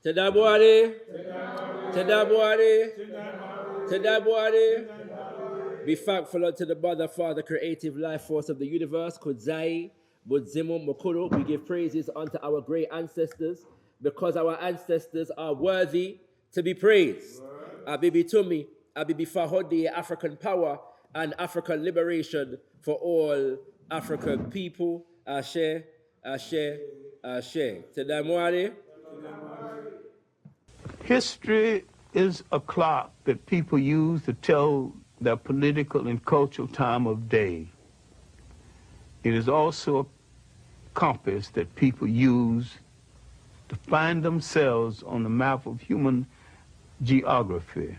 Tadabwari. Tadabwari. Tadabwari. Be thankful unto the Mother, Father, creative life force of the universe. Kudzai, Budzimu, Mokuro. We give praises unto our great ancestors because our ancestors are worthy to be praised. Abibi Tumi, Abibi Fahodi, African power and African liberation for all African people. Ashe, Ashe, Ashe. Tadamwari. History is a clock that people use to tell their political and cultural time of day. It is also a compass that people use to find themselves on the map of human geography.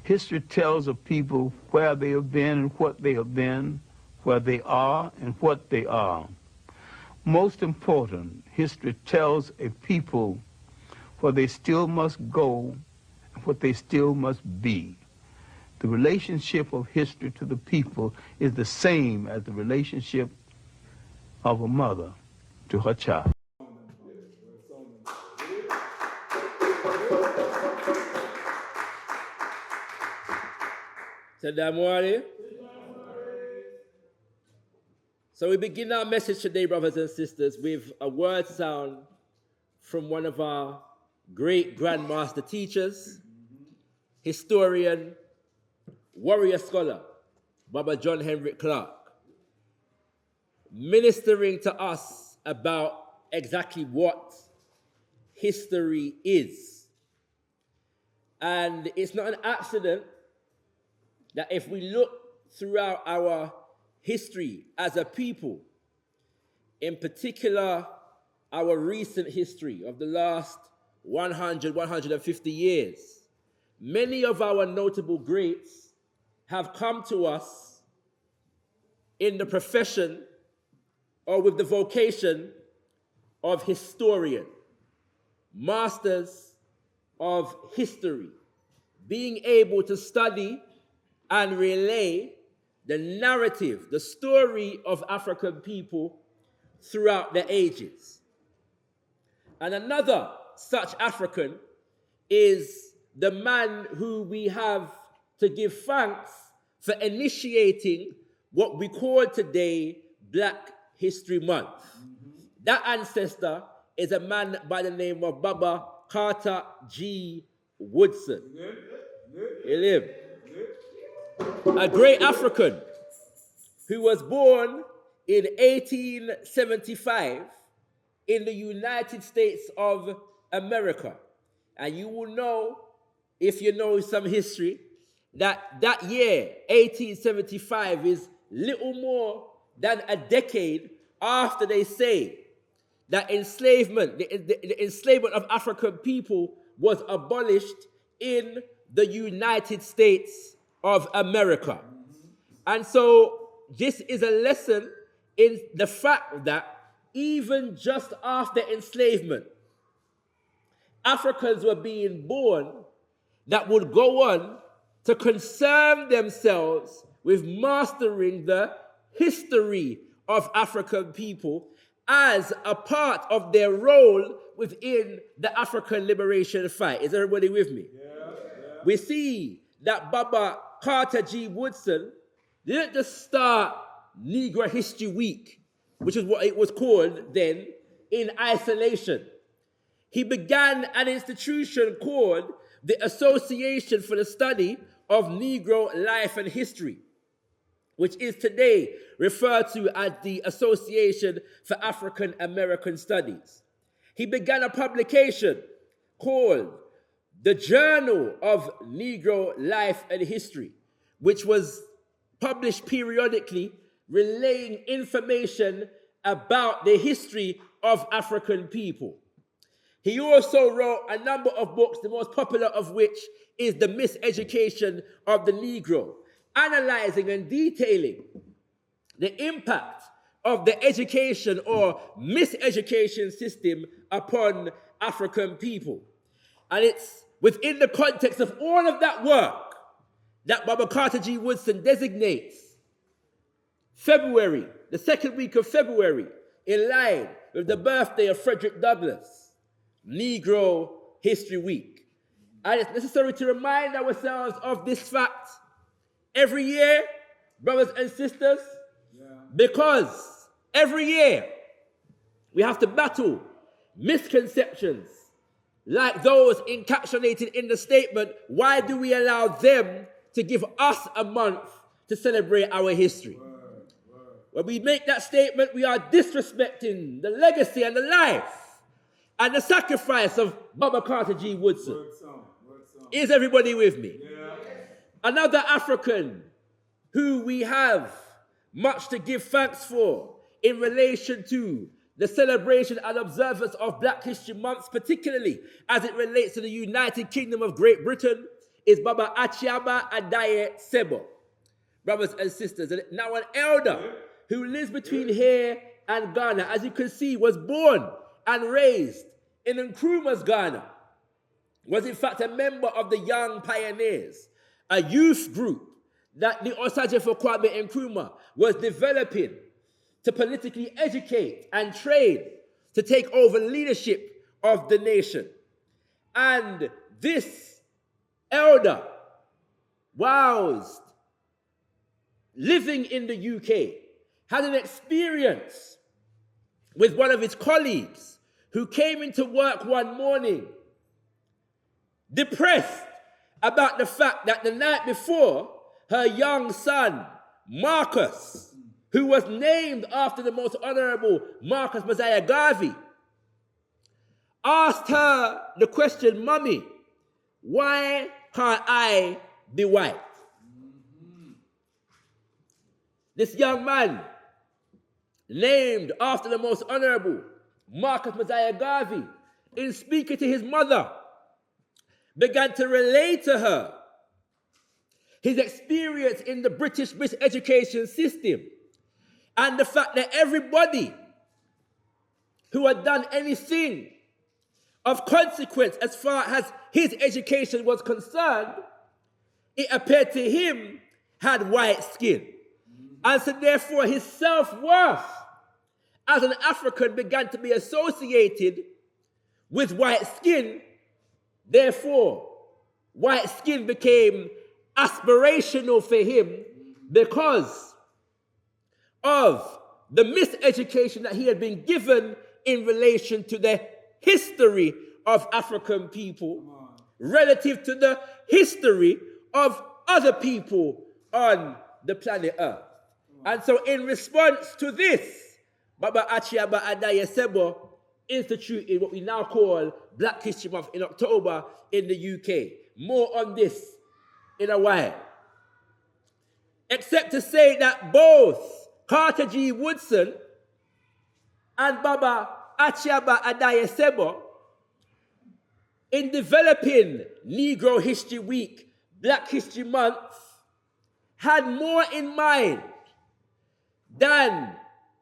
History tells of people where they have been and what they have been, where they are and what they are. Most important, history tells a people where they still must go and what they still must be. The relationship of history to the people is the same as the relationship of a mother to her child. Tadamwari. So we begin our message today, brothers and sisters, with a word sound from one of our great grandmaster teachers, historian, warrior scholar, Baba John Henrik Clark, ministering to us about exactly what history is. And it's not an accident that if we look throughout our history as a people, in particular our recent history of the last 100, 150 years, many of our notable greats have come to us in the profession or with the vocation of historian, masters of history, being able to study and relay the narrative, the story of African people throughout the ages. And another such African is the man who we have to give thanks for initiating what we call today Black History Month. That ancestor is a man by the name of Baba Carter G. Woodson. He lived. A great African who was born in 1875 in the United States of America. And you will know, if you know some history, that year, 1875, is little more than a decade after they say that enslavement, the enslavement of African people was abolished in the United States of America. And so this is a lesson in the fact that even just after enslavement, Africans were being born that would go on to concern themselves with mastering the history of African people as a part of their role within the African liberation fight. Is everybody with me? Yeah. We see that Baba Carter G. Woodson didn't just start Negro History Week, which is what it was called then, in isolation. He began an institution called the Association for the Study of Negro Life and History, which is today referred to as the Association for African American Studies. He began a publication called the Journal of Negro Life and History, which was published periodically, relaying information about the history of African people. He also wrote a number of books, the most popular of which is The Miseducation of the Negro, analyzing and detailing the impact of the education or miseducation system upon African people. And it's within the context of all of that work that Baba Carter G. Woodson designates February, the second week of February, in line with the birthday of Frederick Douglass, Negro History Week. And it's necessary to remind ourselves of this fact every year, brothers and sisters, because every year we have to battle misconceptions like those encapsulated in the statement, why do we allow them to give us a month to celebrate our history? When we make that statement, we are disrespecting the legacy and the life and the sacrifice of Baba Carter G. Woodson. Is everybody with me? Yeah. Another African who we have much to give thanks for in relation to the celebration and observance of Black History Month, particularly as it relates to the United Kingdom of Great Britain, is Baba Achiaba Adaye Sebo. Brothers and sisters, and now an elder who lives between here and Ghana, as you can see, was born and raised in Nkrumah's Ghana, was in fact a member of the Young Pioneers, a youth group that the Osagyefo Kwame Nkrumah was developing to politically educate and train to take over leadership of the nation. And this elder, whilst living in the UK, had an experience with one of his colleagues who came into work one morning depressed about the fact that the night before, her young son, Marcus, who was named after the most honorable Marcus Mosiah Garvey, asked her the question, Mummy, why can't I be white? This young man, named after the most honorable Marcus Mosiah Garvey, in speaking to his mother, began to relate to her his experience in the British education system and the fact that everybody who had done anything of consequence as far as his education was concerned, it appeared to him, had white skin. And so therefore his self-worth as an African began to be associated with white skin. Therefore, white skin became aspirational for him because of the miseducation that he had been given in relation to the history of African people relative to the history of other people on the planet Earth. And so in response to this, Baba Achiaba Adaye Sebo instituted what we now call Black History Month in October in the UK. More on this in a while. Except to say that both Carter G. Woodson and Baba Achiaba Adaye Sebo, in developing Negro History Week, Black History Month, had more in mind than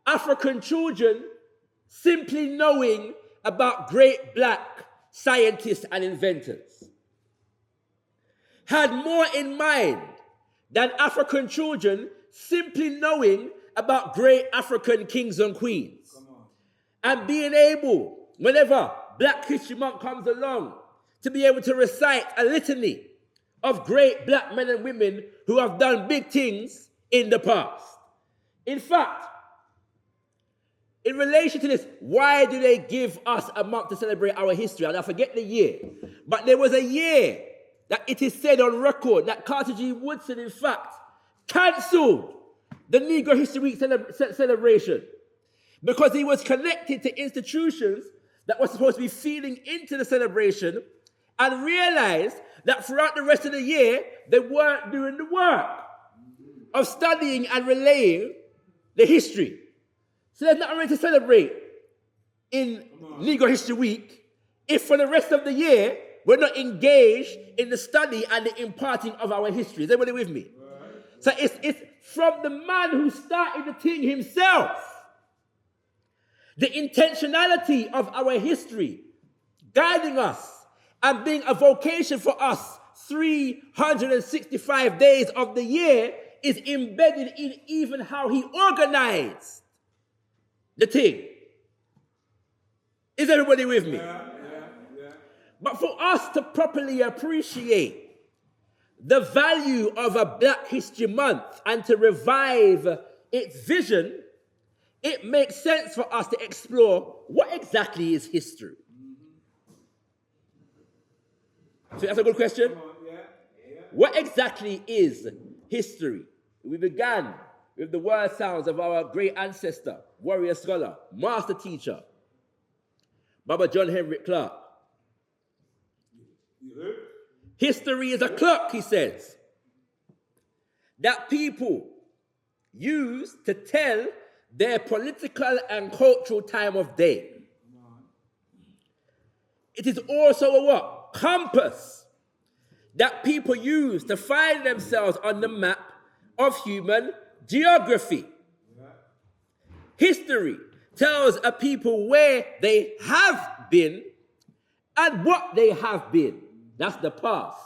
African children simply knowing about great Black scientists and inventors. Had more in mind than African children simply knowing about great African kings and queens. And being able, whenever Black History Month comes along, to be able to recite a litany of great Black men and women who have done big things in the past. In fact, in relation to this, why do they give us a month to celebrate our history? And I forget the year, but there was a year that it is said on record that Carter G. Woodson, in fact, cancelled the Negro History Week celebration because he was connected to institutions that were supposed to be feeding into the celebration and realized that throughout the rest of the year, they weren't doing the work of studying and relaying the history. So there's nothing really to celebrate in Negro History Week if for the rest of the year, we're not engaged in the study and the imparting of our history. Is everybody with me? Right. So it's from the man who started the thing himself. The intentionality of our history guiding us and being a vocation for us 365 days of the year is embedded in even how he organized the thing. Is everybody with me? Yeah. But for us to properly appreciate the value of a Black History Month and to revive its vision, it makes sense for us to explore what exactly is history. So that's a good question. What exactly is history? We began with the word sounds of our great ancestor, warrior scholar, master teacher, Baba John Henrik Clark. History is a clock, he says, that people use to tell their political and cultural time of day. It is also a what? Compass that people use to find themselves on the map of human geography. History tells a people where they have been and what they have been. That's the past.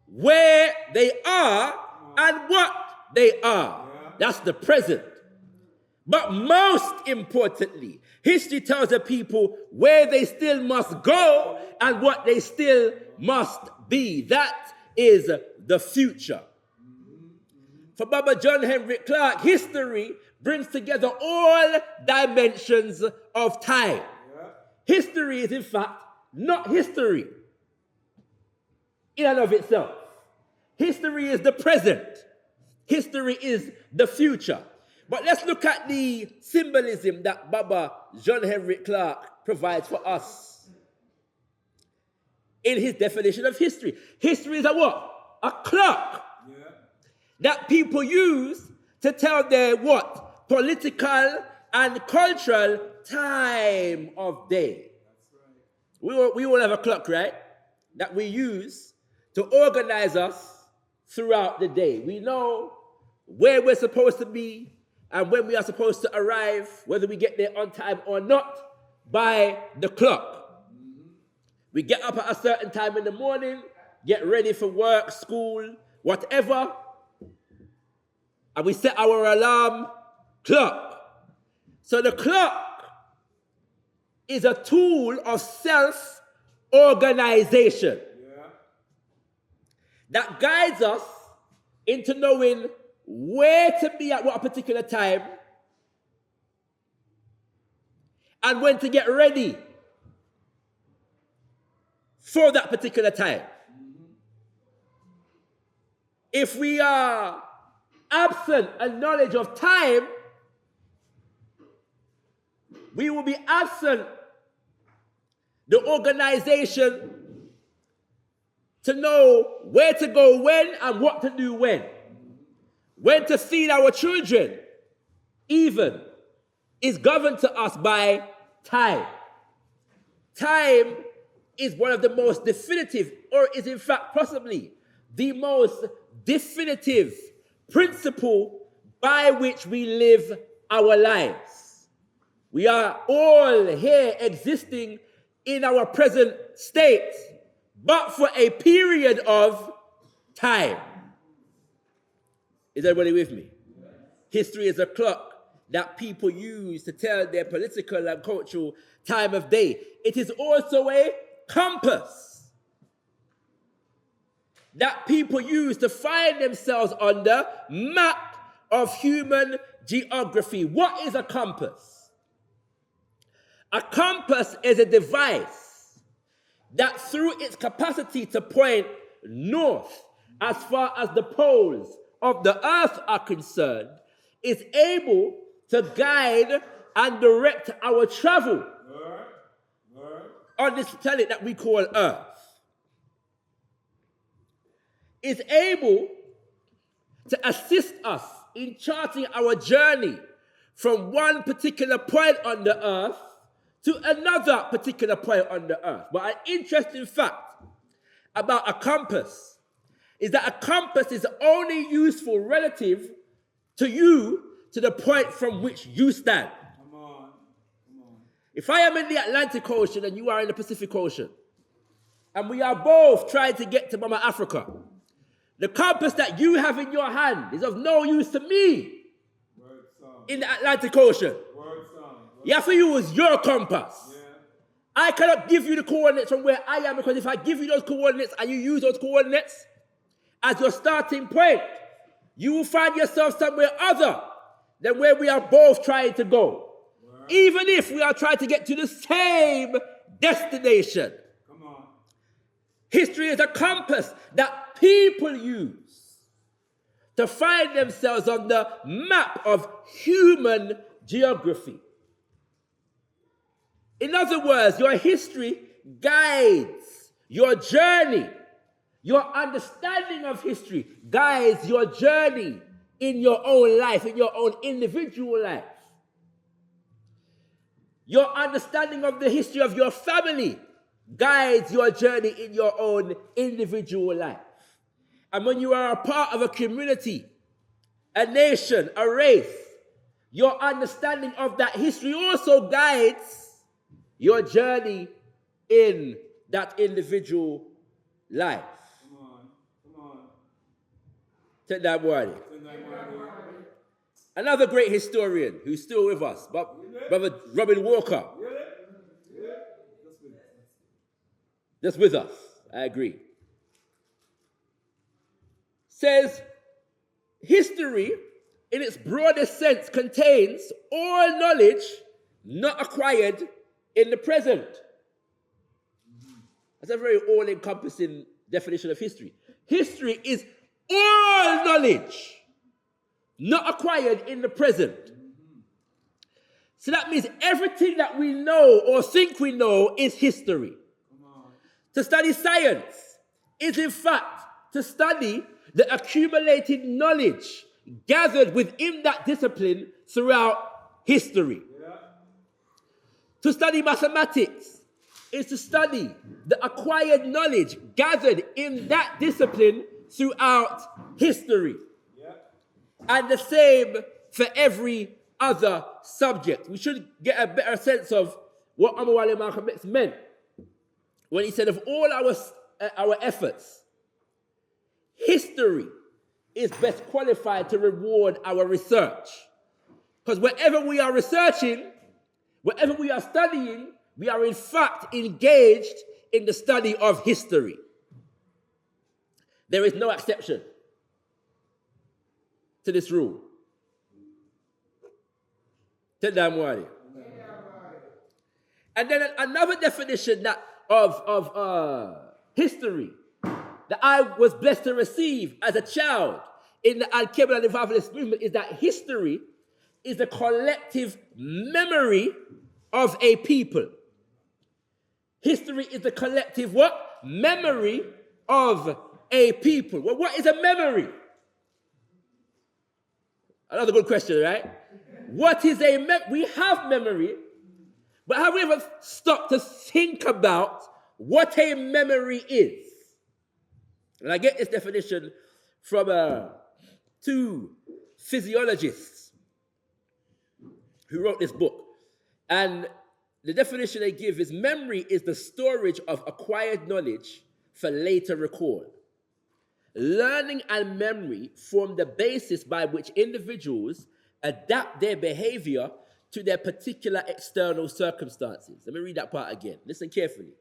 Where they are and what they are. That's the present. But most importantly, history tells the people where they still must go and what they still must be. That is the future. For Baba John Henrik Clark, history brings together all dimensions of time. History is, in fact, not history in and of itself. History is the present. History is the future. But let's look at the symbolism that Baba John Henrik Clark provides for us in his definition of history. History is a what? A clock that people use to tell their what? Political and cultural time of day. We all have a clock, right? That we use to organize us throughout the day. We know where we're supposed to be and when we are supposed to arrive, whether we get there on time or not, by the clock. We get up at a certain time in the morning, get ready for work, school, whatever, and we set our alarm clock. So the clock is a tool of self-organization that guides us into knowing where to be at what particular time and when to get ready for that particular time. If we are absent a knowledge of time, we will be absent the organization to know where to go when and what to do when to feed our children, even, is governed to us by time. Time is one of the most definitive, or is in fact possibly the most definitive principle by which we live our lives. We are all here existing in our present state, but for a period of time. Is everybody with me? History is a clock that people use to tell their political and cultural time of day. It is also a compass that people use to find themselves on the map of human geography. What is a compass? A compass is a device that, through its capacity to point north as far as the poles of the earth are concerned, is able to guide and direct our travel on this planet that we call Earth. Is able to assist us in charting our journey from one particular point on the earth to another particular point on the earth. But an interesting fact about a compass is that a compass is only useful relative to you to the point from which you stand. Come on. If I am in the Atlantic Ocean and you are in the Pacific Ocean, and we are both trying to get to Mama Africa, the compass that you have in your hand is of no use to me in the Atlantic Ocean. You have to use your compass I cannot give you the coordinates from where I am, because if I give you those coordinates and you use those coordinates as your starting point, you will find yourself somewhere other than where we are both trying to go. Right. Even if we are trying to get to the same destination. Come on. History is a compass that people use to find themselves on the map of human geography. In other words, your history guides your journey. Your understanding of history guides your journey in your own life, in your own individual life. Your understanding of the history of your family guides your journey in your own individual life. And when you are a part of a community, a nation, a race, your understanding of that history also guides your journey in that individual life. Come on. Take that word. Another great historian who's still with us, Brother Robin Walker. Just with us, I agree. Says, history, in its broadest sense, contains all knowledge not acquired in the present. That's a very all-encompassing definition of history. History is all knowledge not acquired in the present. So that means everything that we know or think we know is history. To study science is, in fact, to study the accumulated knowledge gathered within that discipline throughout history. Yeah. To study mathematics is to study the acquired knowledge gathered in that discipline throughout history. Yeah. And the same for every other subject. We should get a better sense of what Amawale Malcolm X meant when he said, of all our efforts, history is best qualified to reward our research. Because wherever we are researching, wherever we are studying, we are in fact engaged in the study of history. There is no exception to this rule. And then another definition of history that I was blessed to receive as a child in the Al-Qaeda Revivalist movement is that history is the collective memory of a people. History is the collective what? Memory of a people. Well, what is a memory? Another good question, right? What is a memory? We have memory, but have we ever stopped to think about what a memory is? And I get this definition from two physiologists who wrote this book. And the definition they give is memory is the storage of acquired knowledge for later recall. Learning and memory form the basis by which individuals adapt their behavior to their particular external circumstances. Let me read that part again. Listen carefully.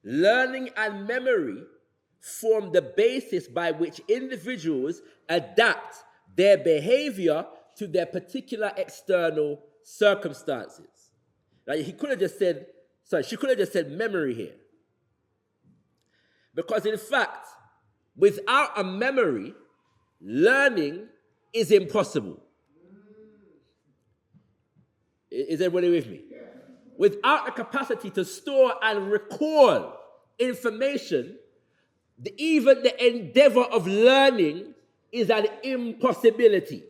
Learning and memory form the basis by which individuals adapt their behavior to their particular external circumstances. Now, she could have just said memory here. Because in fact, without a memory, learning is impossible. Is everybody with me? Without a capacity to store and recall information, even the endeavor of learning is an impossibility.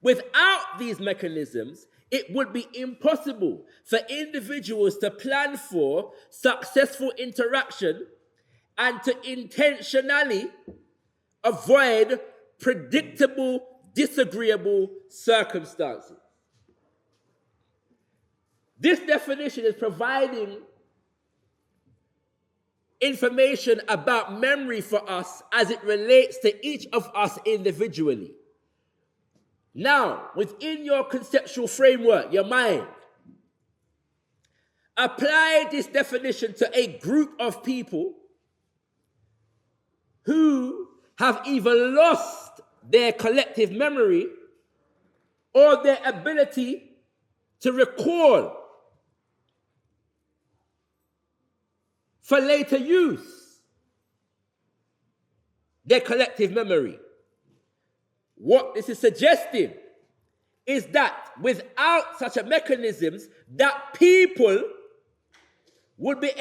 Without these mechanisms, it would be impossible for individuals to plan for successful interaction and to intentionally avoid predictable, disagreeable circumstances. This definition is providing information about memory for us as it relates to each of us individually. Now, within your conceptual framework, your mind, apply this definition to a group of people who have either lost their collective memory or their ability to recall for later use their collective memory. What this is suggesting is that without such a mechanisms, that people would be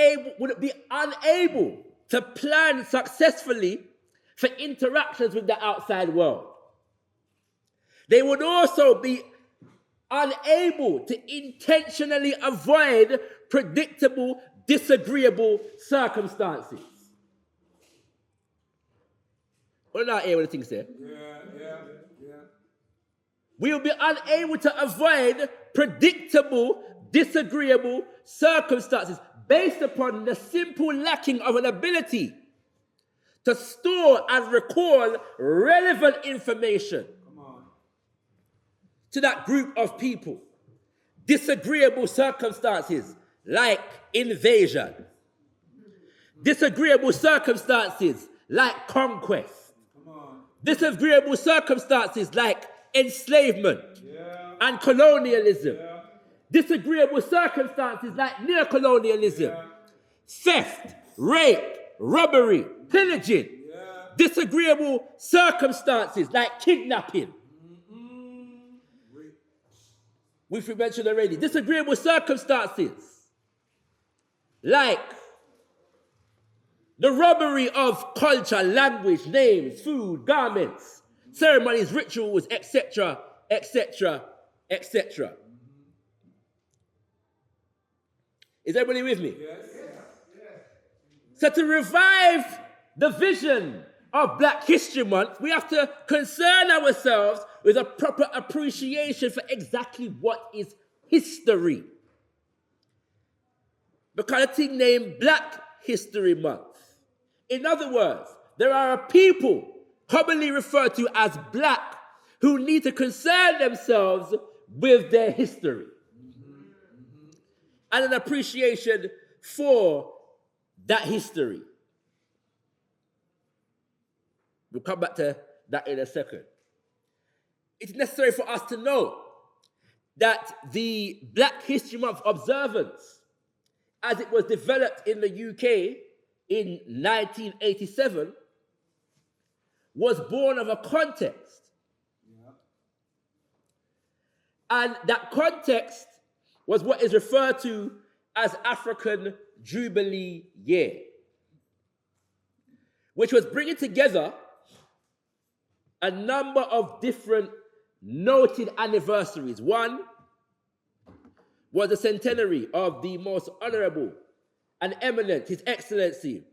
unable to plan successfully for interactions with the outside world. They would also be unable to intentionally avoid predictable, disagreeable circumstances. What did I hear what the thing said? Yeah. We will be unable to avoid predictable, disagreeable circumstances based upon the simple lacking of an ability to store and recall relevant information to that group of people. Disagreeable circumstances like invasion. Disagreeable circumstances like conquest. Disagreeable circumstances like enslavement and colonialism. Disagreeable circumstances like neocolonialism, theft, rape, robbery, pillaging. Disagreeable circumstances like kidnapping, which we mentioned already. Disagreeable circumstances like the robbery of culture, language, names, food, garments, ceremonies, rituals, etc., etc., etc. Is everybody with me? Yes. So to revive the vision of Black History Month, we have to concern ourselves with a proper appreciation for exactly what is history. Because a thing named Black History Month. In other words, there are people commonly referred to as Black who need to concern themselves with their history. And an appreciation for that history. We'll come back to that in a second. It's necessary for us to know that the Black History Month observance, as it was developed in the UK in 1987, was born of a context. And that context was what is referred to as African Jubilee Year, which was bringing together a number of different noted anniversaries. One was the centenary of the most honorable and eminent, His Excellency,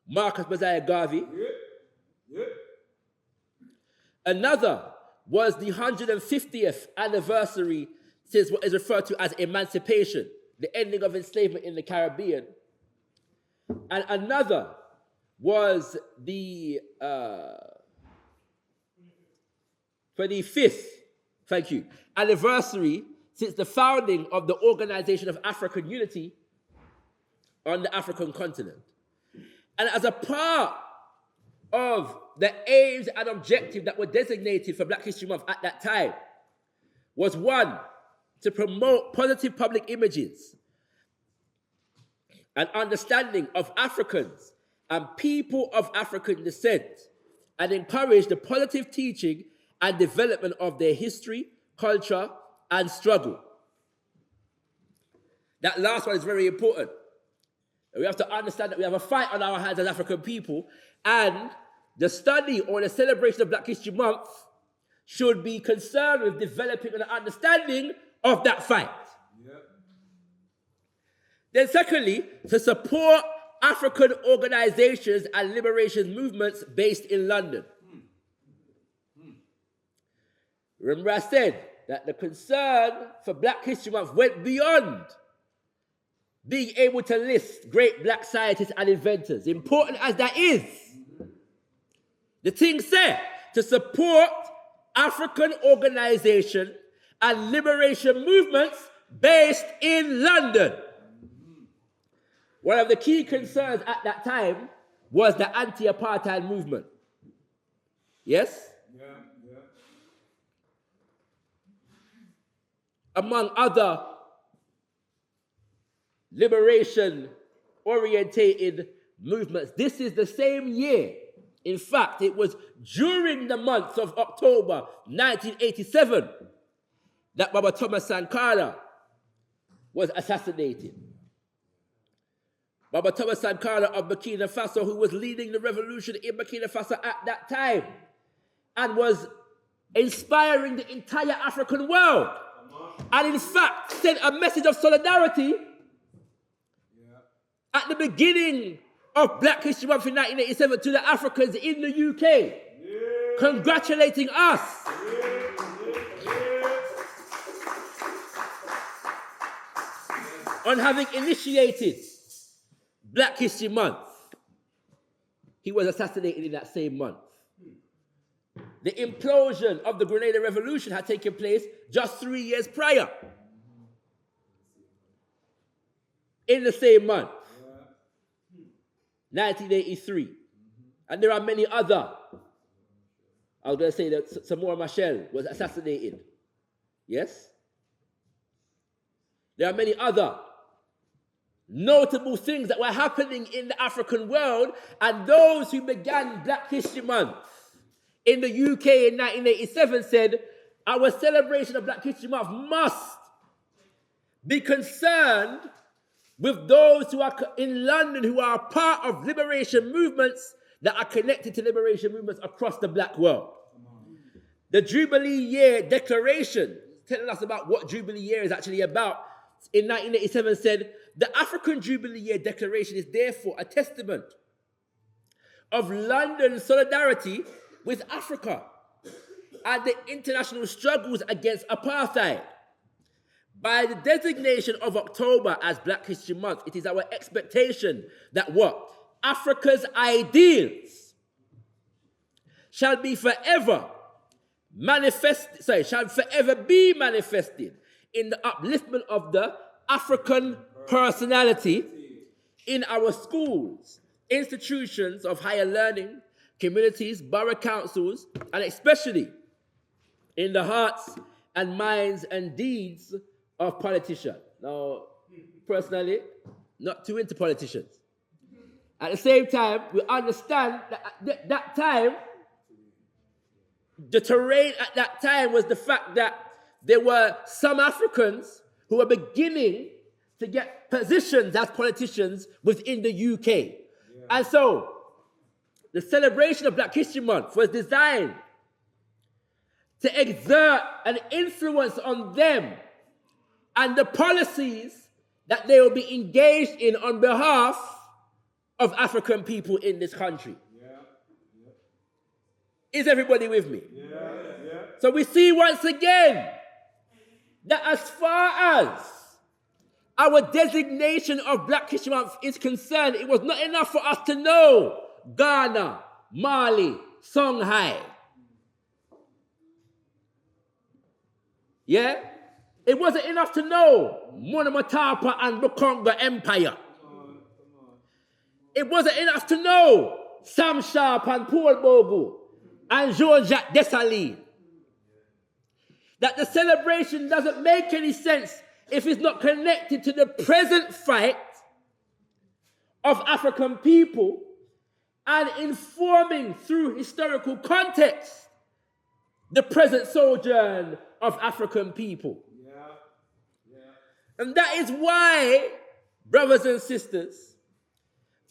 Marcus Medai Garvey. Another was the 150th anniversary since what is referred to as emancipation, the ending of enslavement in the Caribbean. And another was the 25th, anniversary since the founding of the Organization of African Unity on the African continent. And as a part of the aims and objectives that were designated for Black History Month at that time was one, to promote positive public images and understanding of Africans and people of African descent, and encourage the positive teaching and development of their history, culture, and struggle. That last one is very important. We have to understand that we have a fight on our hands as African people, and the study or the celebration of Black History Month should be concerned with developing an understanding of that fight. Then secondly, to support African organizations and liberation movements based in London. Remember I said that the concern for Black History Month went beyond being able to list great Black scientists and inventors, important as that is. The thing said, to support African organization and liberation movements based in London. One of the key concerns at that time was the anti-apartheid movement. Yes? Yeah. Among other liberation-orientated movements. This is the same year. In fact, it was during the month of October 1987 that Baba Thomas Sankara was assassinated. Baba Thomas Sankara of Burkina Faso, who was leading the revolution in Burkina Faso at that time and was inspiring the entire African world. And in fact, sent a message of solidarity at the beginning of Black History Month in 1987 to the Africans in the UK, congratulating us. On having initiated Black History Month. He was assassinated in that same month. The implosion of the Grenada Revolution had taken place just 3 years prior. In the same month. 1983. And there are many other. I was going to say that Samora Machel was assassinated. Yes? There are many other notable things that were happening in the African world, and those who began Black History Month in the UK in 1987 said, our celebration of Black History Month must be concerned with those who are in London who are part of liberation movements that are connected to liberation movements across the Black world. The Jubilee Year Declaration, telling us about what Jubilee Year is actually about, in 1987 said, the African Jubilee Year Declaration is therefore a testament of London's solidarity with Africa and the international struggles against apartheid. By the designation of October as Black History Month, it is our expectation that what? Africa's ideals shall forever be manifested in the upliftment of the African personality in our schools, institutions of higher learning, communities, borough councils, and especially in the hearts and minds and deeds of politicians. Now, personally, not too into politicians. At the same time, we understand that at that time, the terrain at that time was the fact that there were some Africans who were beginning to get positions as politicians within the UK. Yeah. And so, the celebration of Black History Month was designed to exert an influence on them and the policies that they will be engaged in on behalf of African people in this country. Yeah. Yeah. Is everybody with me? Yeah. Yeah. So we see once again that as far as our designation of Black History Month is concerned, it was not enough for us to know Ghana, Mali, Songhai. Yeah? It wasn't enough to know Monomotapa and Bukonga Empire. It wasn't enough to know Sam Sharp and Paul Bogu and Jean-Jacques Dessalines. That the celebration doesn't make any sense if it's not connected to the present fight of African people and informing through historical context the present sojourn of African people. Yeah. Yeah. And that is why, brothers and sisters,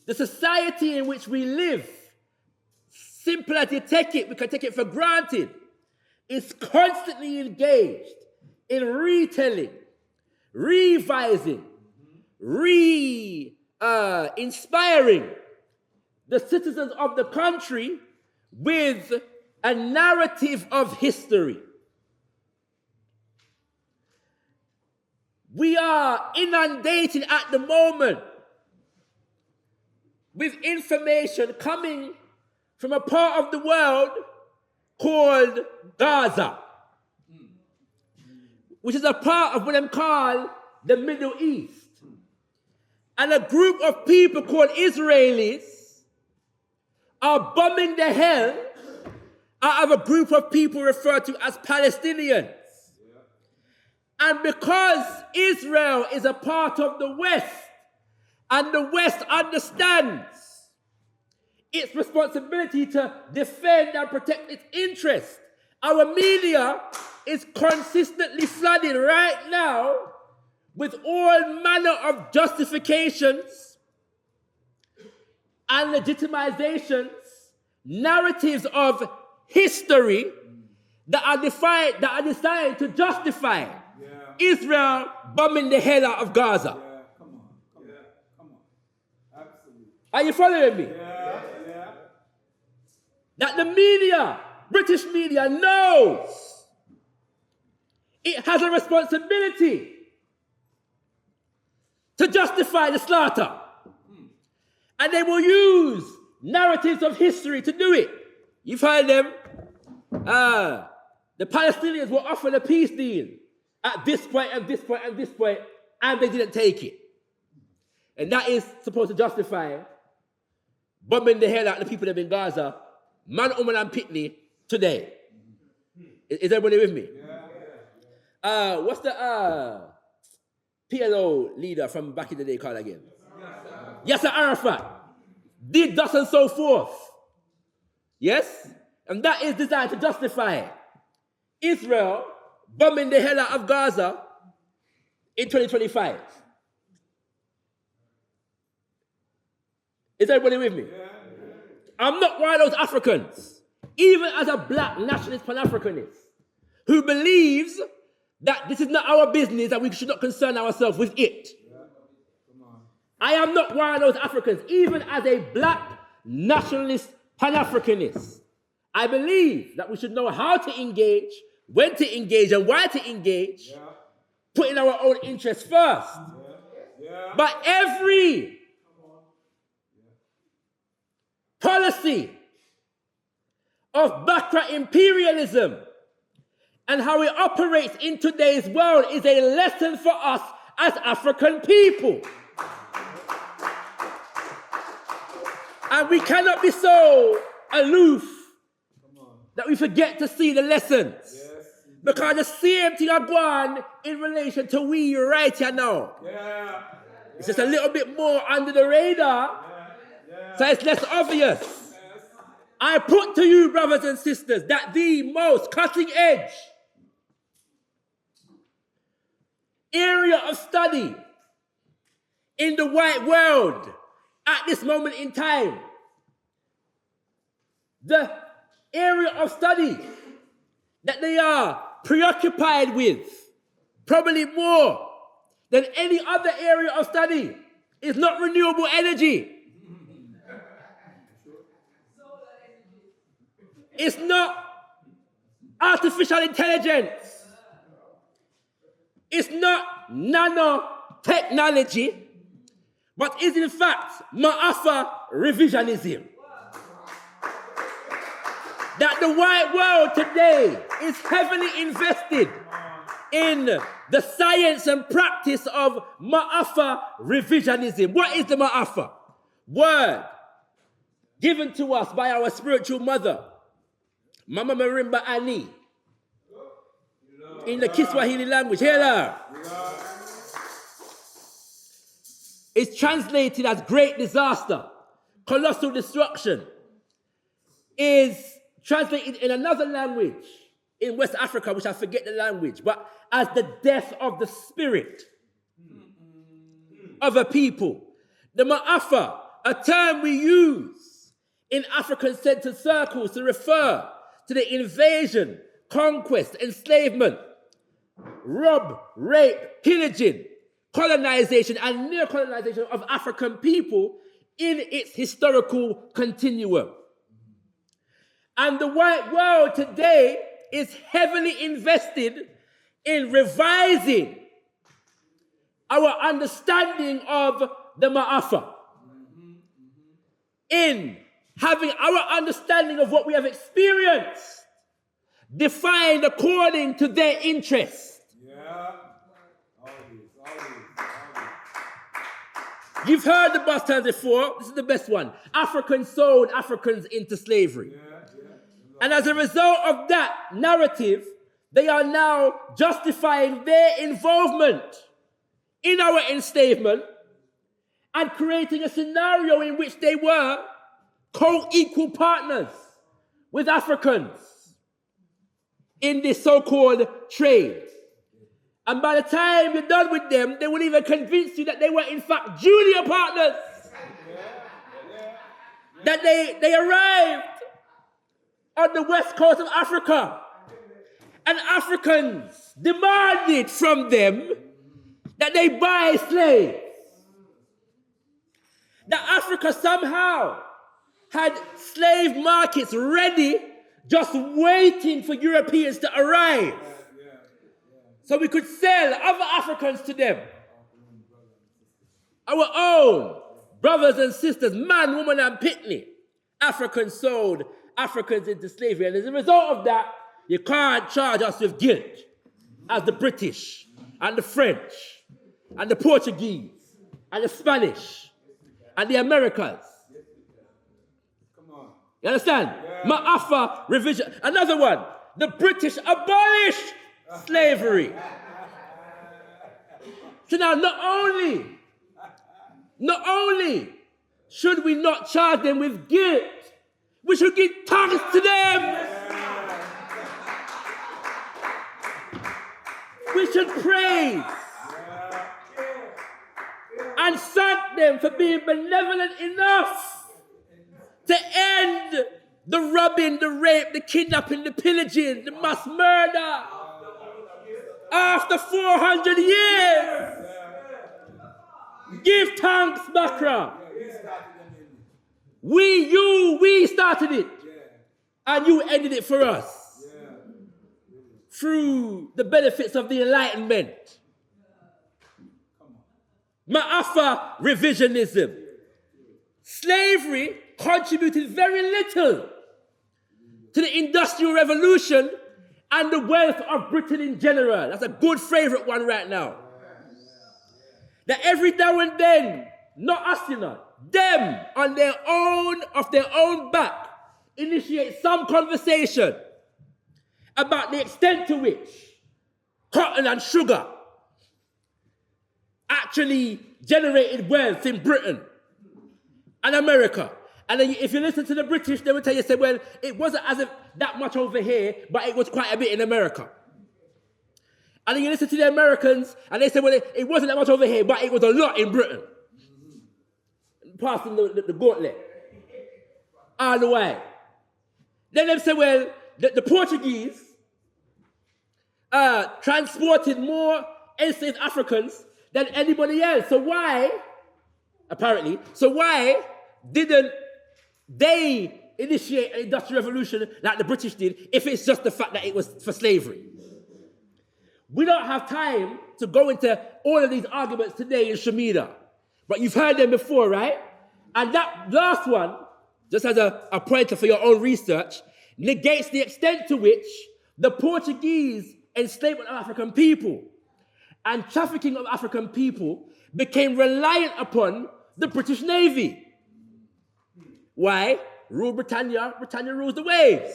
the society in which we live, simple as you take it, we can take it for granted, is constantly engaged in retelling, revising, inspiring the citizens of the country with a narrative of history. We are inundated at the moment with information coming from a part of the world called Gaza, which is a part of what they call the Middle East. And a group of people called Israelis are bombing the hell out of a group of people referred to as Palestinians. And because Israel is a part of the West, and the West understands its responsibility to defend and protect its interests, our media is consistently flooded right now with all manner of justifications and legitimizations, narratives of history that are designed to justify Israel bombing the hell out of Gaza. Come on. Absolutely. Are you following me? Yeah. That the media, British media, knows it has a responsibility to justify the slaughter. And they will use narratives of history to do it. You've heard them. The Palestinians were offered a peace deal at this point and this point and this point, and they didn't take it. And that is supposed to justify bombing the hell out of the people that have in Gaza, man, woman, and pitney today. Is everybody with me? Yeah. What's the PLO leader from back in the day called again? Yasser Arafat. Did thus and so forth. Yes? And that is designed to justify Israel bombing the hell out of Gaza in 2025. Is everybody with me? Yeah. I'm not one of those Africans, even as a black nationalist Pan-Africanist, who believes that this is not our business and we should not concern ourselves with it. Yeah. I am not one of those Africans, even as a black nationalist Pan-Africanist. I believe that we should know how to engage, when to engage, and why to engage, putting our own interests first. But every policy of backward imperialism and how it operates in today's world is a lesson for us as African people. And we cannot be so aloof that we forget to see the lessons. Yes. Because the same thing are going in relation to we right here now. Yeah. It's just a little bit more under the radar, so it's less obvious. Yes. I put to you, brothers and sisters, that the most cutting edge area of study in the white world at this moment in time, the area of study that they are preoccupied with, probably more than any other area of study, is not renewable energy. It's not artificial intelligence. It's not nanotechnology, but is in fact Ma'afa revisionism. That the white world today is heavily invested in the science and practice of Ma'afa revisionism. What is the Ma'afa? Word given to us by our spiritual mother, Mama Marimba Ani, in the Kiswahili language. Hear her. It's translated as great disaster, colossal destruction. Is translated in another language in West Africa, which I forget the language, but as the death of the spirit of a people. The Ma'afa, a term we use in African-Centred circles to refer to the invasion, conquest, enslavement, rob, rape, pillaging, colonization, and neo-colonization of African people in its historical continuum. And the white world today is heavily invested in revising our understanding of the Ma'afa, in having our understanding of what we have experienced defined according to their interests. Yeah. All this. You've heard the bus terms before. This is the best one. Africans sold Africans into slavery. And as a result of that narrative, they are now justifying their involvement in our enslavement and creating a scenario in which they were co-equal partners with Africans in this so-called trade. And by the time you're done with them, they will even convince you that they were in fact junior partners. That they arrived on the west coast of Africa, and Africans demanded from them that they buy slaves. That Africa somehow had slave markets ready, just waiting for Europeans to arrive. So we could sell other Africans to them. Our own brothers and sisters, man, woman, and picnic. Africans sold Africans into slavery. And as a result of that, you can't charge us with guilt as the British and the French and the Portuguese and the Spanish and the Americans. You understand? Yeah. Ma'afa revision. Another one. The British abolished slavery. So now not only should we not charge them with guilt, we should give thanks to them. We should praise and thank them for being benevolent enough to end the robbing, the rape, the kidnapping, the pillaging, the mass murder. After 400 years, give thanks, Bakra. We started it, and you ended it for us through the benefits of the Enlightenment. Ma'afa revisionism. Slavery contributed very little to the Industrial Revolution and the wealth of Britain in general. That's a good favorite one right now. That every now and then, not us, you know, them on their own, off their own back, initiate some conversation about the extent to which cotton and sugar actually generated wealth in Britain and America. And then if you listen to the British, they will tell you, say, well, it wasn't as if that much over here, but it was quite a bit in America. And then you listen to the Americans, and they say, well, it wasn't that much over here, but it was a lot in Britain. Passing the gauntlet all the way. Then they say, well, the Portuguese transported more enslaved Africans than anybody else. So why didn't they initiate an industrial revolution like the British did if it's just the fact that it was for slavery? We don't have time to go into all of these arguments today in Shemida, but you've heard them before, right? And that last one, just as a pointer for your own research, negates the extent to which the Portuguese enslavement of African people and trafficking of African people became reliant upon the British Navy. Why? Rule Britannia, Britannia rules the waves.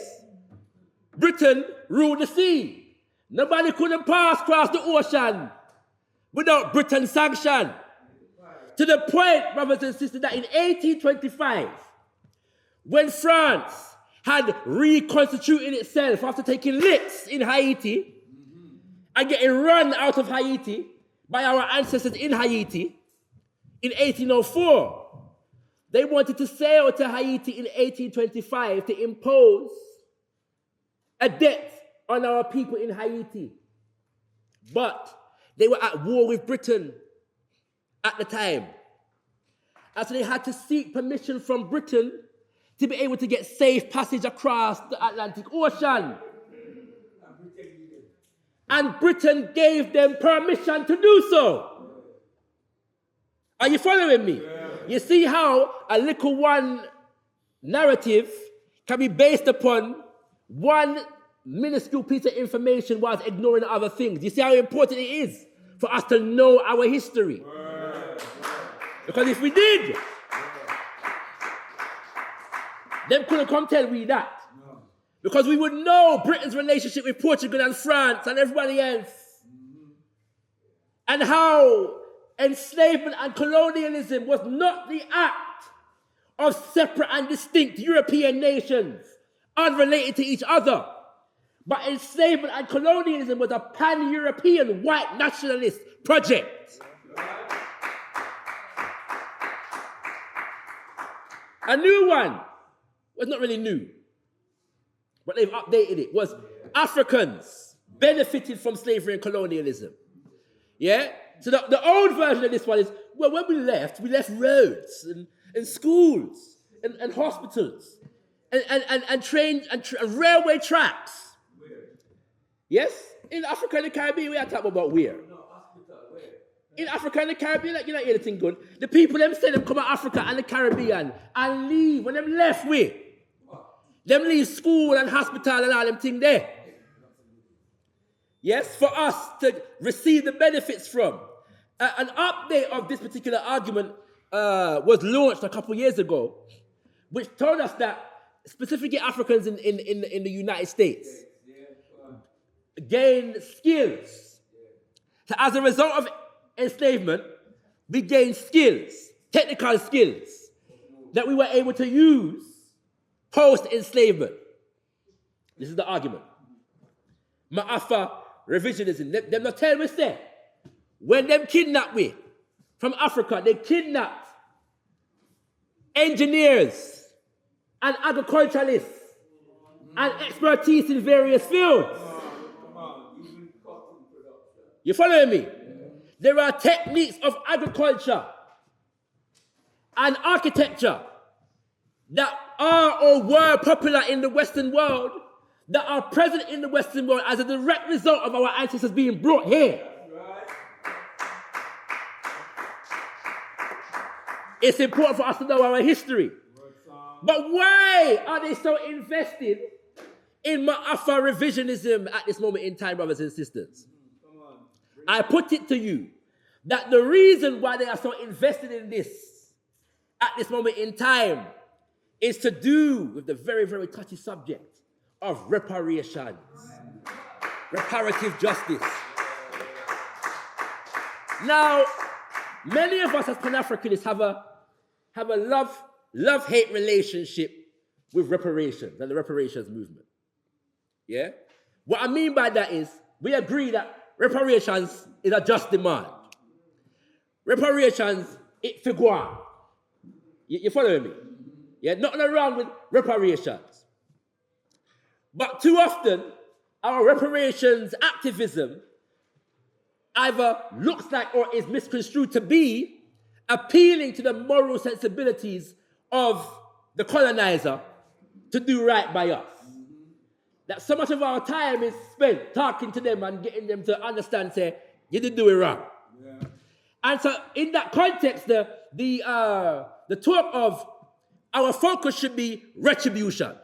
Britain ruled the sea. Nobody couldn't pass across the ocean without Britain's sanction. To the point, brothers and sisters, that in 1825, when France had reconstituted itself after taking licks in Haiti and getting run out of Haiti by our ancestors in Haiti in 1804, they wanted to sail to Haiti in 1825 to impose a debt on our people in Haiti. But they were at war with Britain at the time. And so they had to seek permission from Britain to be able to get safe passage across the Atlantic Ocean. And Britain gave them permission to do so. Are you following me? Yeah. You see how a little one narrative can be based upon one minuscule piece of information whilst ignoring other things. You see how important it is for us to know our history? Because if we did, them couldn't come tell we that. Because we would know Britain's relationship with Portugal and France and everybody else. And how enslavement and colonialism was not the act of separate and distinct European nations, unrelated to each other. But enslavement and colonialism was a pan-European white nationalist project. A new one was not really new, but they've updated it, was Africans benefited from slavery and colonialism. Yeah? So the old version of this one is, well, when we left roads and schools and hospitals and trains and railway tracks. Yes? In Africa and the Caribbean, we are talking about where? In Africa and the Caribbean, like, you know, anything good. The people them say them come to Africa and the Caribbean and leave. When them left with, them leave school and hospital and all them thing there. Yes, for us to receive the benefits from. An update of this particular argument was launched a couple years ago, which told us that specifically Africans in the United States gained skills. So as a result of enslavement, we gained skills, technical skills, that we were able to use post-enslavement. This is the argument. Ma'afa revisionism. Them not tell me say, when them kidnapped we from Africa, they kidnapped engineers and agriculturalists and expertise in various fields. You following me? There are techniques of agriculture and architecture that are or were popular in the Western world, that are present in the Western world as a direct result of our ancestors being brought here. It's important for us to know our history. But why are they so invested in Ma'afa revisionism at this moment in time, brothers and sisters? I put it to you that the reason why they are so invested in this at this moment in time is to do with the very, very touchy subject of reparations, reparative justice. Now, many of us as Pan-Africanists have a love-hate relationship with reparations and the reparations movement. Yeah? What I mean by that is, we agree that reparations is a just demand. Reparations, it for go on. You following me? Yeah, nothing wrong with reparations. But too often, our reparations activism either looks like or is misconstrued to be appealing to the moral sensibilities of the colonizer to do right by us. That so much of our time is spent talking to them and getting them to understand, say, you didn't do it wrong. Yeah. And so in that context, the talk of our focus should be retribution.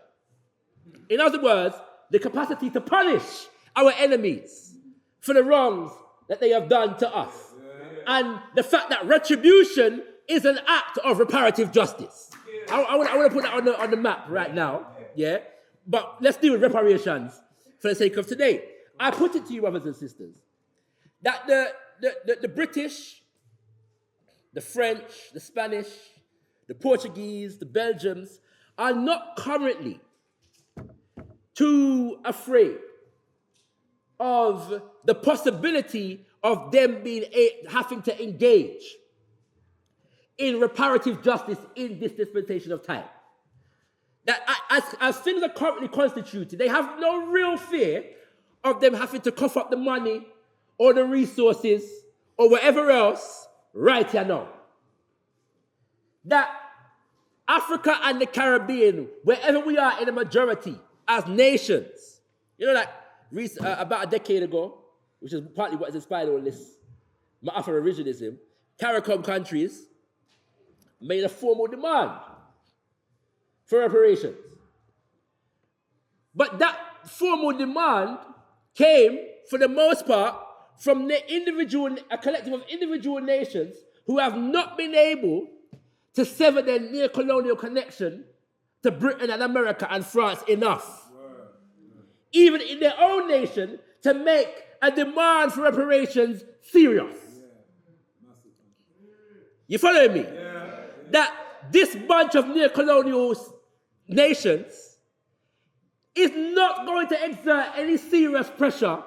In other words, the capacity to punish our enemies for the wrongs that they have done to us. Yeah. And the fact that retribution is an act of reparative justice. Yeah. I want to put that on the map right now. Yeah. But let's deal with reparations for the sake of today. I put it to you, brothers and sisters, that the British, the French, the Spanish, the Portuguese, the Belgians are not currently too afraid of the possibility of them having to engage in reparative justice in this dispensation of time. That as things are currently constituted, they have no real fear of them having to cough up the money or the resources or whatever else right here now. That Africa and the Caribbean, wherever we are in a majority as nations, you know, like about a decade ago, which is partly what has inspired all this Ma'afa revisionism, CARICOM countries made a formal demand for reparations. But that formal demand came, for the most part, from a collective of individual nations who have not been able to sever their neo-colonial connection to Britain and America and France enough. Even in their own nation, to make a demand for reparations serious. You following me? That this bunch of neo-colonial nations is not going to exert any serious pressure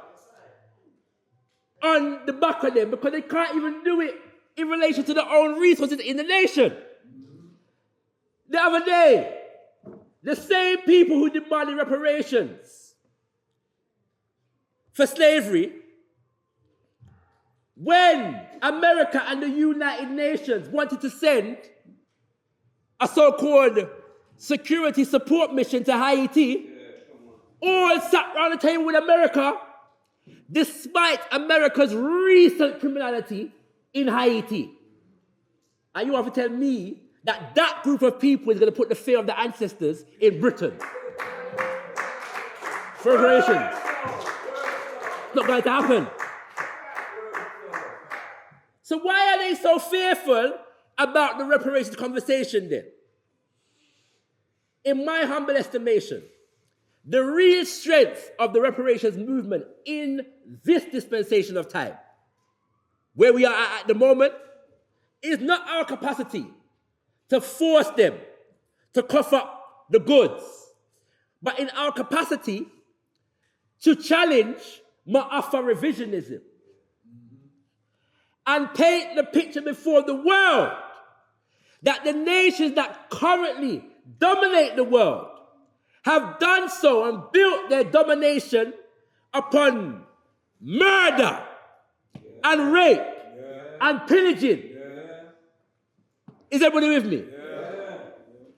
on the back of them because they can't even do it in relation to their own resources in the nation. The other day, the same people who demanded reparations for slavery, when America and the United Nations wanted to send a so-called security support mission to Haiti, all sat around the table with America, despite America's recent criminality in Haiti. And you want to tell me that that group of people is going to put the fear of the ancestors in Britain for reparations? It's not going to happen. So why are they so fearful about the reparations conversation then? In my humble estimation, the real strength of the reparations movement in this dispensation of time, where we are at the moment, is not our capacity to force them to cough up the goods, but in our capacity to challenge Ma'afa revisionism and paint the picture before the world that the nations that currently dominate the world have done so and built their domination upon murder and rape and pillaging. Is everybody with me?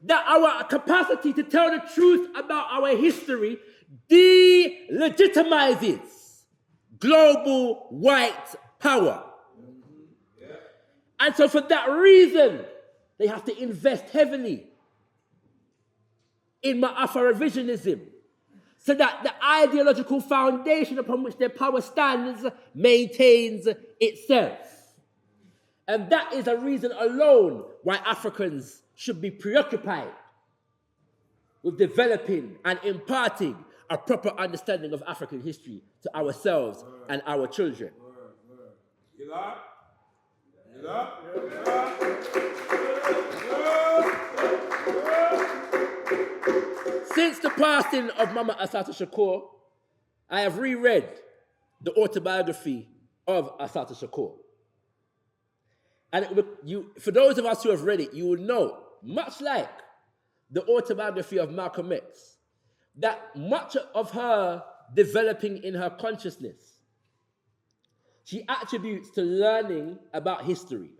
That our capacity to tell the truth about our history delegitimizes global white power. And so for that reason, they have to invest heavily in Ma'afa revisionism, so that the ideological foundation upon which their power stands maintains itself. And that is a reason alone why Africans should be preoccupied with developing and imparting a proper understanding of African history to ourselves and our children. Since the passing of Mama Assata Shakur, I have reread the autobiography of Assata Shakur. And for those of us who have read it, you will know, much like the autobiography of Malcolm X, that much of her developing in her consciousness, she attributes to learning about history.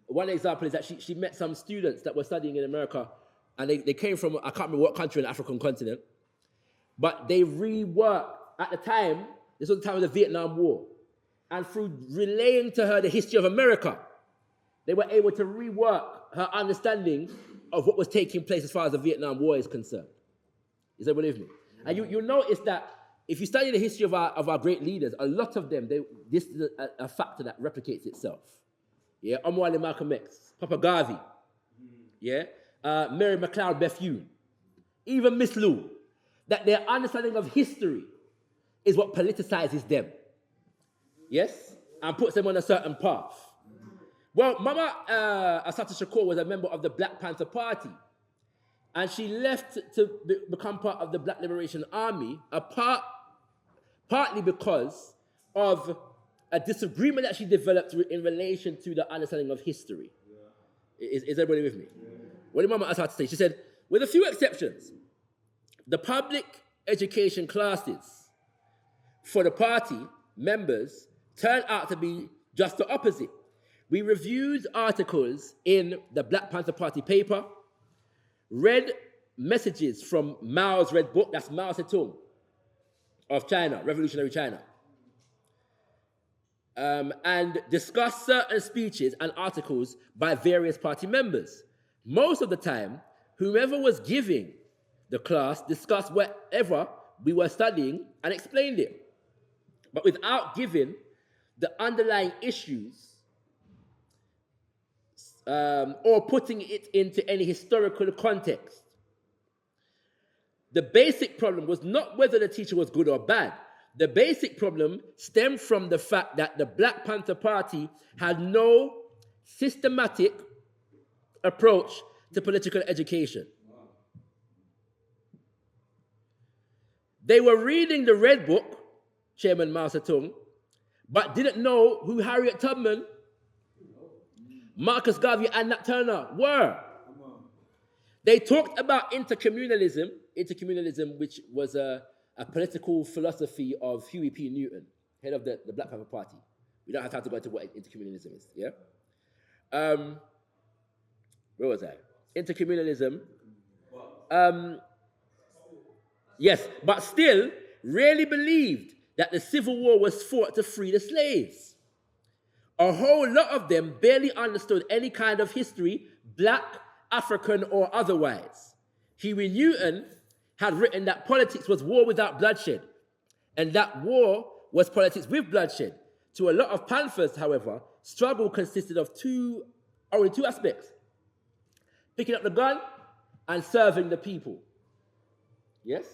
One example is that she met some students that were studying in America, and they came from, I can't remember what country in the African continent, but they reworked, at the time, this was the time of the Vietnam War, and through relaying to her the history of America, they were able to rework her understanding of what was taking place as far as the Vietnam War is concerned. Is everybody with me? And you'll notice that if you study the history of our great leaders, a lot of them, this is a factor that replicates itself. Yeah, Omwale Malcolm X, Papa Garvey, yeah, Mary McLeod Bethune, even Miss Lou, that their understanding of history is what politicizes them. Yes? And puts them on a certain path. Well, Mama Assata Shakur was a member of the Black Panther Party, and she left to become part of the Black Liberation Army, partly because of a disagreement that she developed in relation to the understanding of history. Is everybody with me? What did Mama Assata say? She said, with a few exceptions, the public education classes for the party members turned out to be just the opposite. We reviewed articles in the Black Panther Party paper, read messages from Mao's Red Book, that's Mao Zedong of China, revolutionary China, and discussed certain speeches and articles by various party members. Most of the time, whomever was giving the class discussed whatever we were studying and explained it, but without giving the underlying issues or putting it into any historical context. The basic problem was not whether the teacher was good or bad. The basic problem stemmed from the fact that the Black Panther Party had no systematic approach to political education. They were reading the Red Book, Chairman Mao Zedong, but didn't know who Harriet Tubman, Marcus Garvey, and Nat Turner were. They talked about intercommunalism, which was a political philosophy of Huey P. Newton, head of the Black Panther Party. We don't have time to go into what intercommunalism is, yeah? Where was I? Intercommunalism. Yes, but still really believed that the Civil War was fought to free the slaves. A whole lot of them barely understood any kind of history, Black, African, or otherwise. Huey Newton had written that politics was war without bloodshed, and that war was politics with bloodshed. To a lot of Panthers, however, struggle consisted of only two aspects: picking up the gun and serving the people. Yes?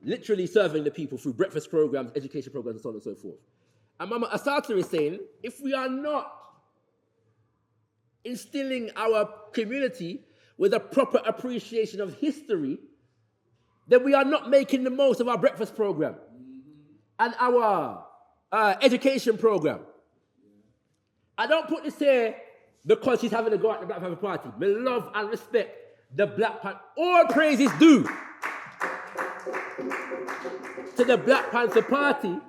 Literally serving the people through breakfast programs, education programs, and so on and so forth. And Mama Asata is saying, if we are not instilling our community with a proper appreciation of history, then we are not making the most of our breakfast program and our education program. I don't put this here because she's having a go at the Black Panther Party. We love and respect the Black Panther. All praises due to the Black Panther Party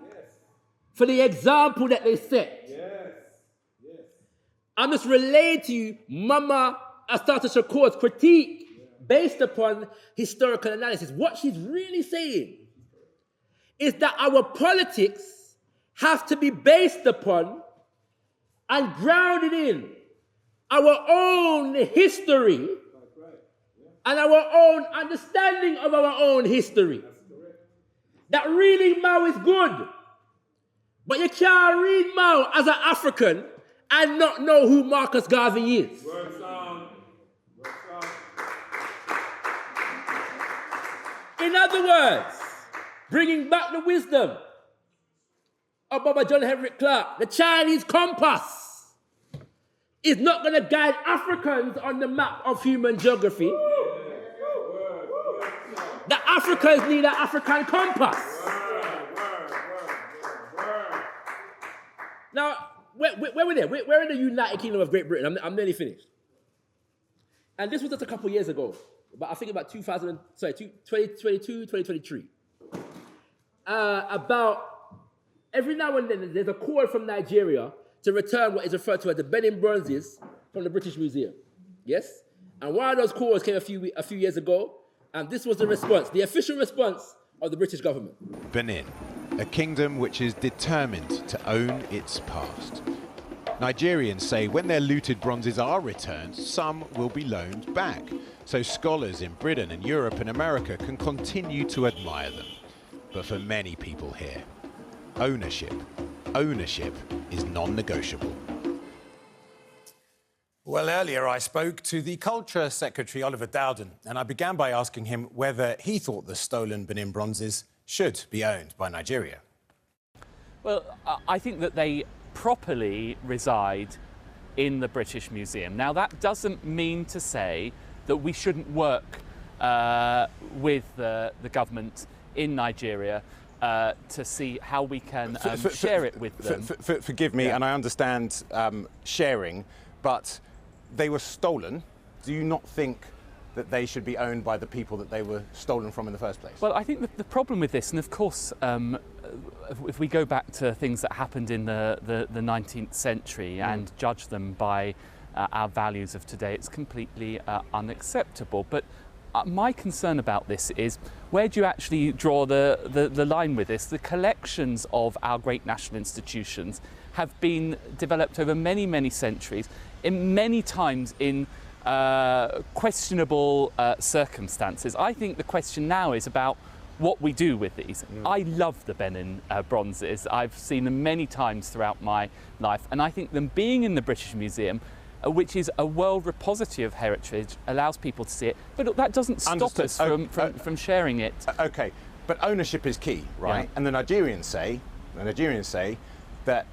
for the example that they set. I'm just relaying to you Mama Assata Shakur's critique based upon historical analysis. What she's really saying is that our politics have to be based upon and grounded in our own history and our own understanding of our own history. That reading Mao is good, but you can't read Mao as an African and not know who Marcus Garvey is. In other words, bringing back the wisdom of Baba John Henrik Clark, the Chinese compass is not going to guide Africans on the map of human geography. The Africans need an African compass. Now, where we're there, we're in the United Kingdom of Great Britain. I'm nearly finished. And this was just a couple of years ago, but I think about 2022, 2023. About every now and then, there's a call from Nigeria to return what is referred to as the Benin bronzes from the British Museum. Yes? And one of those calls came a few years ago, and this was the response, the official response of the British government. Benin, a kingdom which is determined to own its past. Nigerians say when their looted bronzes are returned, some will be loaned back, so scholars in Britain and Europe and America can continue to admire them. But for many people here, ownership is non-negotiable. Well, earlier I spoke to the Culture Secretary, Oliver Dowden, and I began by asking him whether he thought the stolen Benin bronzes should be owned by Nigeria. Well, I think that they properly reside in the British Museum. Now, that doesn't mean to say that we shouldn't work with the government in Nigeria to see how we can share it with them. Forgive me, and I understand sharing, but they were stolen. Do you not think that they should be owned by the people that they were stolen from in the first place? Well, I think that the problem with this, and of course, if we go back to things that happened in the 19th century and judge them by our values of today, it's completely unacceptable. But my concern about this is, where do you actually draw the line with this? The collections of our great national institutions have been developed over many, many centuries, in many times in questionable circumstances. I think the question now is about what we do with these. I love the Benin bronzes. I've seen them many times throughout my life, and I think them being in the British Museum, which is a world repository of heritage, allows people to see it. But look, that doesn't stop us from sharing it. Okay, but ownership is key, right? Yeah. And the Nigerians say that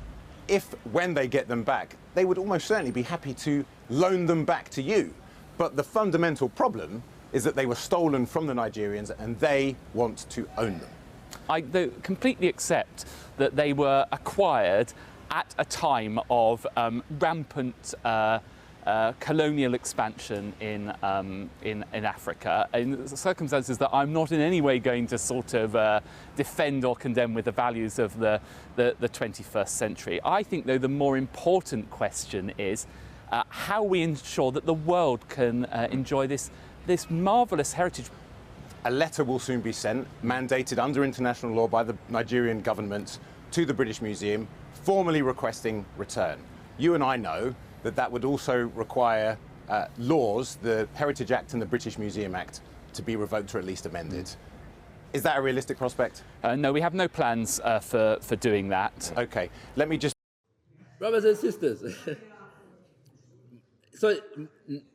when they get them back, they would almost certainly be happy to loan them back to you. But the fundamental problem is that they were stolen from the Nigerians and they want to own them. I completely accept that they were acquired at a time of rampant colonial expansion in Africa, in circumstances that I'm not in any way going to sort of defend or condemn with the values of the 21st century. I think, though, the more important question is how we ensure that the world can enjoy this marvellous heritage. A letter will soon be sent, mandated under international law by the Nigerian government to the British Museum, formally requesting return. You and I know that would also require laws, the Heritage Act and the British Museum Act, to be revoked or at least amended. Is that a realistic prospect? No, we have no plans for doing that. Okay, let me just... Brothers and sisters, so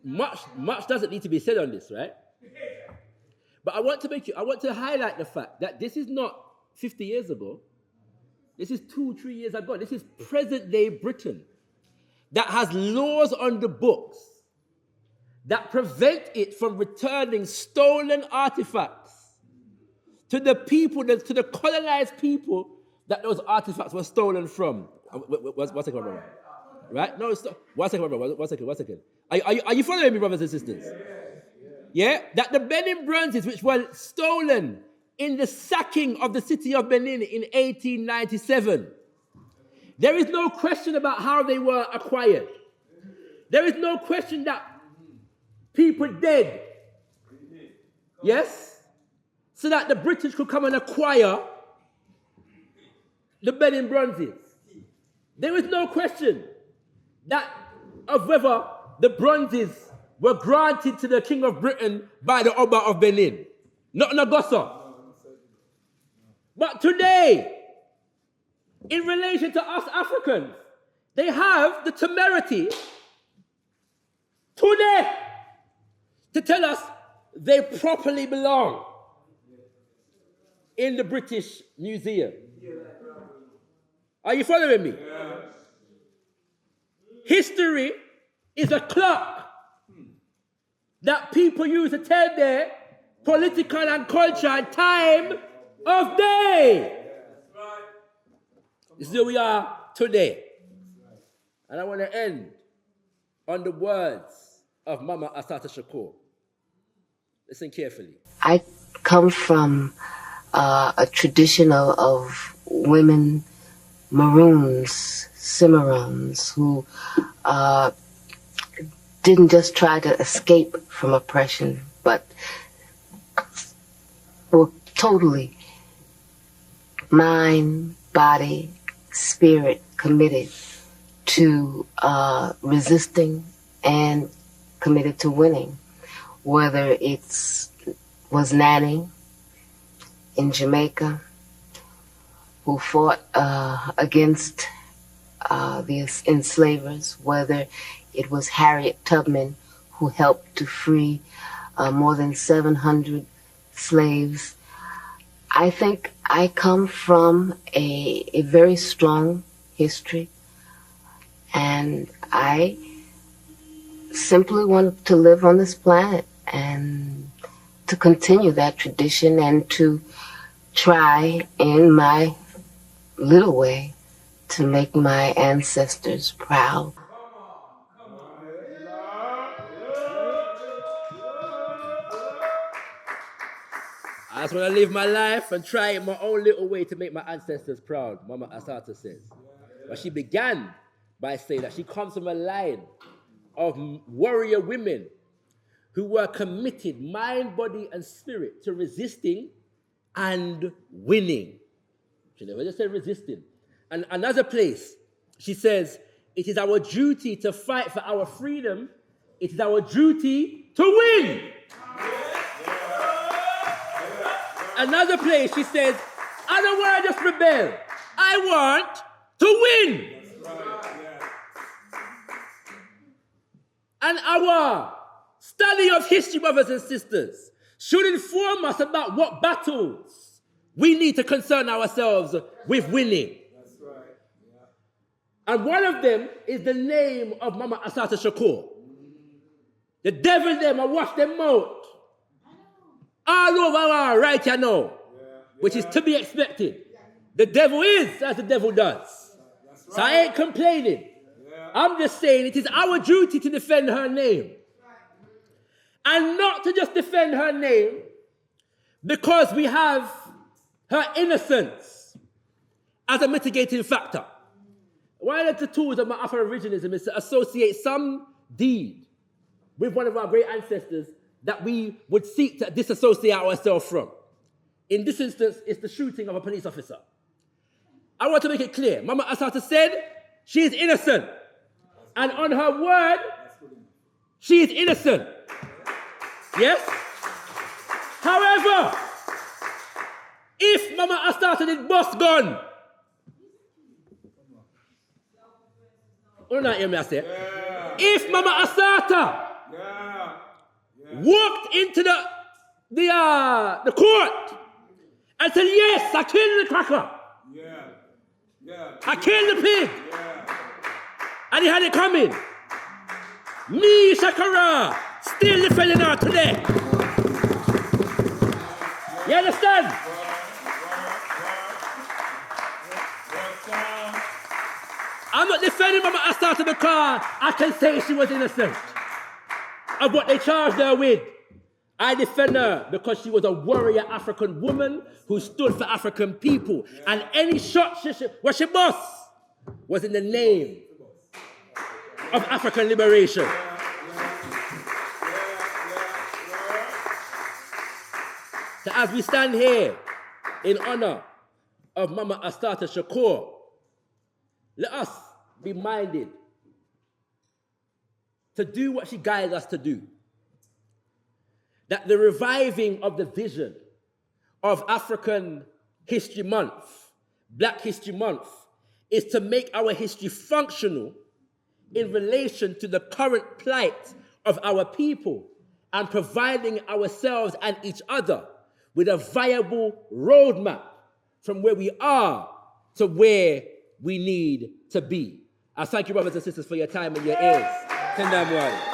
much doesn't need to be said on this, right? But I want to highlight the fact that this is not 50 years ago. This is 2-3 years ago. This is present-day Britain that has laws on the books that prevent it from returning stolen artifacts to the people, to the colonized people that those artifacts were stolen from. One second, brother. Right? No, stop. One second, brother. One second. Are you following me, brothers and sisters? Yeah? That the Benin bronzes, which were stolen in the sacking of the city of Benin in 1897, there is no question about how they were acquired. There is no question that people dead, yes, so that the British could come and acquire the Benin bronzes. There is no question of whether the bronzes were granted to the King of Britain by the Oba of Benin, not Nagosa. But today, in relation to us Africans, they have the temerity today to tell us they properly belong in the British Museum. Are you following me? History is a clock that people use to tell their political and cultural time of day. This is where we are today. And I want to end on the words of Mama Assata Shakur. Listen carefully. I come from a tradition of women maroons, cimarrons, who didn't just try to escape from oppression, but were totally mind, body, spirit committed to resisting and committed to winning, whether was Nanny in Jamaica, who fought against the enslavers, whether it was Harriet Tubman, who helped to free more than 700 slaves. I think I come from a very strong history, and I simply want to live on this planet and to continue that tradition and to try in my little way to make my ancestors proud. I just want to live my life and try in my own little way to make my ancestors proud, Mama Assata says. But she began by saying that she comes from a line of warrior women who were committed, mind, body, and spirit, to resisting and winning. She never just said resisting. And another place, she says, it is our duty to fight for our freedom. It is our duty to win. Another place she says, I don't want to just rebel. I want to win. And our study of history, brothers and sisters, should inform us about what battles we need to concern ourselves with winning. That's right. And one of them is the name of Mama Assata Shakur. The devil them, I wash them out. All over our right, you know, which is to be expected. The devil is as the devil does. So I ain't complaining. I'm just saying it is our duty to defend her name. And not to just defend her name because we have her innocence as a mitigating factor. One of the tools of my Afro-originalism is to associate some deed with one of our great ancestors that we would seek to disassociate ourselves from. In this instance, it's the shooting of a police officer. I want to make it clear. Mama Assata said she is innocent. And on her word, she is innocent. Yes? However, if Mama Assata did bust gun, not hear me I say. If Mama Assata walked into the court and said, yes, I killed the cracker. I killed the pig. And he had it coming. Me, Shakara, still defending her today. You understand? I'm not defending Mama Assata because I can say she was innocent of what they charged her with. I defend her because she was a warrior African woman who stood for African people. And any shot she bust was in the name of African liberation. So as we stand here in honor of Mama Assata Shakur, let us be minded to do what she guides us to do. That the reviving of the vision of African History Month, Black History Month, is to make our history functional in relation to the current plight of our people and providing ourselves and each other with a viable roadmap from where we are to where we need to be. I thank you, brothers and sisters, for your time and your ears. Tendamwari.